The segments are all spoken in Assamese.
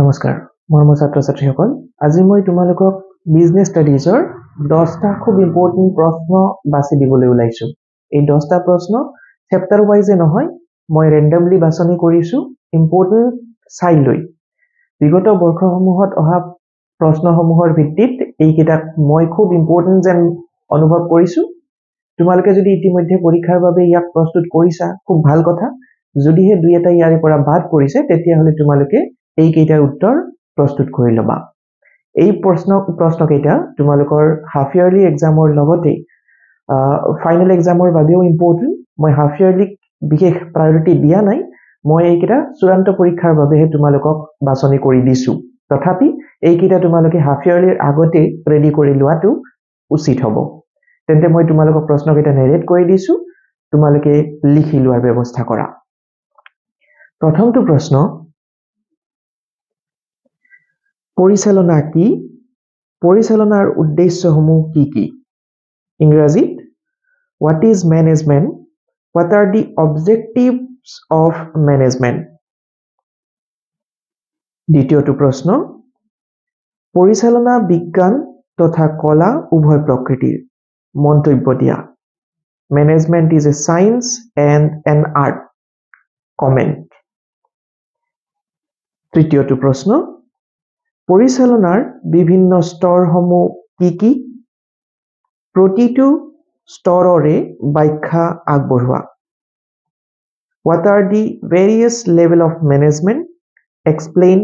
নমস্কাৰ মৰমৰ ছাত্ৰ ছাত্ৰীসকল আজি মই তোমালোকক বিজনেছ ষ্টাডিজৰ 10টা খুব ইম্পৰ্টেন্ট প্ৰশ্ন বাছি দিবলৈ ওলাইছো এই 10টা প্ৰশ্ন চেপ্টাৰ ওয়াইজে নহয় মই ৰেন্ডমলি বাছনি কৰিছো ইম্পৰ্টেন্ট চাই লৈ বিগত বৰ্ষসমূহত অহা প্ৰশ্নসমূহৰ ভিত্তিত এই কিতাপ মই খুব ইম্পৰ্টেন্ট যেন অনুভৱ কৰিছো তোমালোকে যদি ইতিমধ্যে পৰীক্ষাৰ বাবে ইয়াক প্ৰস্তুত কৰিছা খুব ভাল কথা যদিহে দুই এটা ইয়াৰে পৰা বাদ কৰিছে তেতিয়া হলে তোমালোকে এই কেইটাৰ উত্তৰ প্ৰস্তুত কৰি লবা এই প্ৰশ্ন কেইটা তোমালোকৰ হাফ ইয়াৰলি এক্সামৰ লগতে ফাইনেল এক্সামৰ বাবেও ইম্পৰ্টেন্ট মই হাফ ইয়াৰলি বিশেষ প্ৰায়োৰিটি দিয়া নাই মই এই কেইটা চূড়ান্ত পৰীক্ষাৰ বাবে তোমালোকক বাছনি কৰি দিছো তথাপি এই কেইটা তোমালোকে হাফ ইয়াৰলিৰ আগতে ৰেডি কৰি লোৱাটো উচিত হ'ব তেন্তে মই তোমালোকক প্ৰশ্ন কেইটা নেৰেট কৰি দিছো তোমালোকে লিখি লোৱাৰ ব্যৱস্থা কৰা প্ৰথমটো প্ৰশ্ন পৰিচালনা কি পৰিচালনাৰ উদ্দেশ্যসমূহ কি কি ইংৰাজীত what is management what are the objectives of management দ্বিতীয়টো প্ৰশ্ন পৰিচালনা বিজ্ঞান তথা কলা উভয় প্ৰকৃতিৰ মন্তব্য দিয়া management is a science and an art comment তৃতীয়টো প্ৰশ্ন পৰিচালনাৰ বিভিন্ন স্তৰসমূহ কি কি প্ৰতিটো স্তৰৰে ব্যাখ্যা আগবঢ়োৱা what are the various level of management explain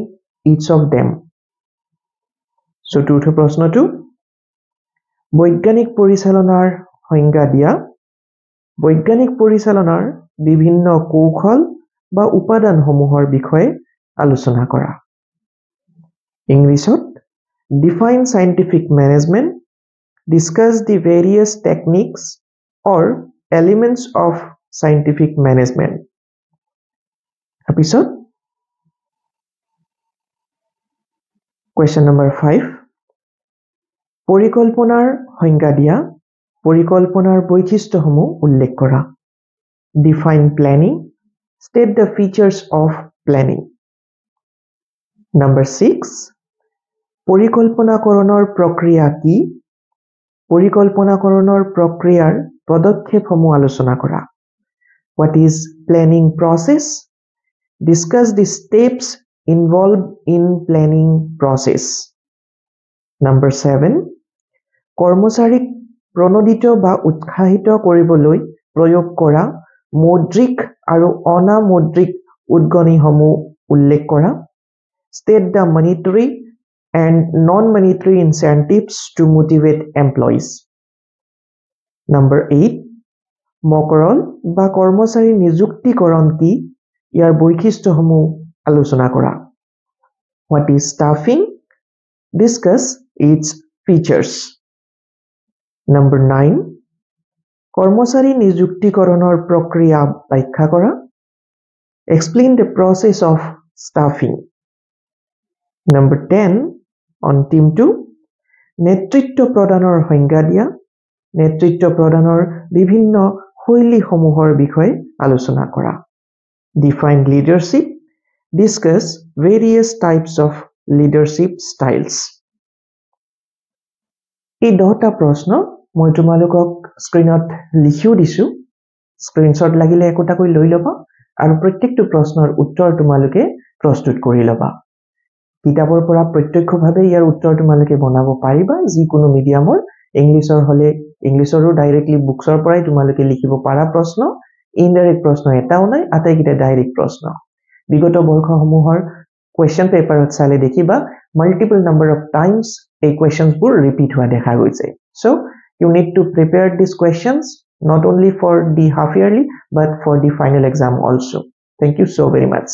each of them চতুৰ্থ প্ৰশ্নটো বৈজ্ঞানিক পৰিচালনাৰ সংজ্ঞা দিয়া বৈজ্ঞানিক পৰিচালনাৰ বিভিন্ন কৌশল বা উপাদানসমূহৰ বিষয়ে আলোচনা কৰা ইংলিছত define scientific management discuss the various techniques or elements of scientific management episode question number 5 পৰিকল্পনাৰ সংজ্ঞা দিয়া পৰিকল্পনাৰ বৈশিষ্ট্যসমূহ উল্লেখ কৰা define planning state the features of planning number 6 পৰিকল্পনাকৰণৰ প্ৰক্ৰিয়া কি পৰিকল্পনাকৰণৰ প্ৰক্ৰিয়াৰ পদক্ষেপসমূহ আলোচনা কৰা what is planning process discuss the steps involved in planning process number 7 কৰ্মচাৰীক প্ৰণোদিত বা উৎসাহিত কৰিবলৈ প্ৰয়োগ কৰা মৌদ্ৰিক আৰু অনামৌদ্ৰিক উদ্গনিসমূহ উল্লেখ কৰা state the monetary and non-monetary incentives to motivate employees. Number 8. মকৰল বা কৰ্মচাৰী নিযুক্তিকৰণ কি ইয়াৰ বৈশিষ্ট্যসমূহ আলোচনা কৰা What is staffing? Discuss its features. Number 9. কৰ্মচাৰী নিযুক্তিকৰণৰ প্ৰক্ৰিয়া ব্যাখ্যা কৰা Explain the process of staffing. Number 10 অন্তিমটো নেতৃত্ব প্ৰদানৰ সংজ্ঞা দিয়া নেতৃত্ব প্ৰদানৰ বিভিন্ন শৈলীসমূহৰ বিষয়ে আলোচনা কৰা Define leadership discuss various types of leadership styles এই 10টা প্ৰশ্ন মই তোমালোকক স্ক্ৰিনত লিখিও দিছো স্ক্ৰিনশ্বট লাগিলে একোটাকৈ লৈ লবা আৰু প্ৰত্যেকটো প্ৰশ্নৰ উত্তৰ তোমালোকে প্ৰস্তুত কৰি লবা কিতাপৰ পৰা প্ৰত্যক্ষভাৱে ইয়াৰ উত্তৰ তোমালোকে বনাব পাৰিবা যিকোনো মিডিয়ামৰ ইংলিছৰ হলে ইংলিছৰো ডাইৰেক্টলি বুকছৰ পৰাই তোমালোকে লিখিব পাৰা প্ৰশ্ন ইনডাইৰেক্ট প্ৰশ্ন এটাও নাই আটাইকেইটা ডাইৰেক্ট প্ৰশ্ন বিগত বৰ্ষসমূহৰ কোৱেশ্চন পেপাৰত চালে দেখিবা মাল্টিপল নাম্বাৰ অফ টাইমছ এই কোৱেশ্চনবোৰ ৰিপিট হোৱা দেখা গৈছে so you need to prepare these questions not only for the half yearly but for the final exam also thank you so very much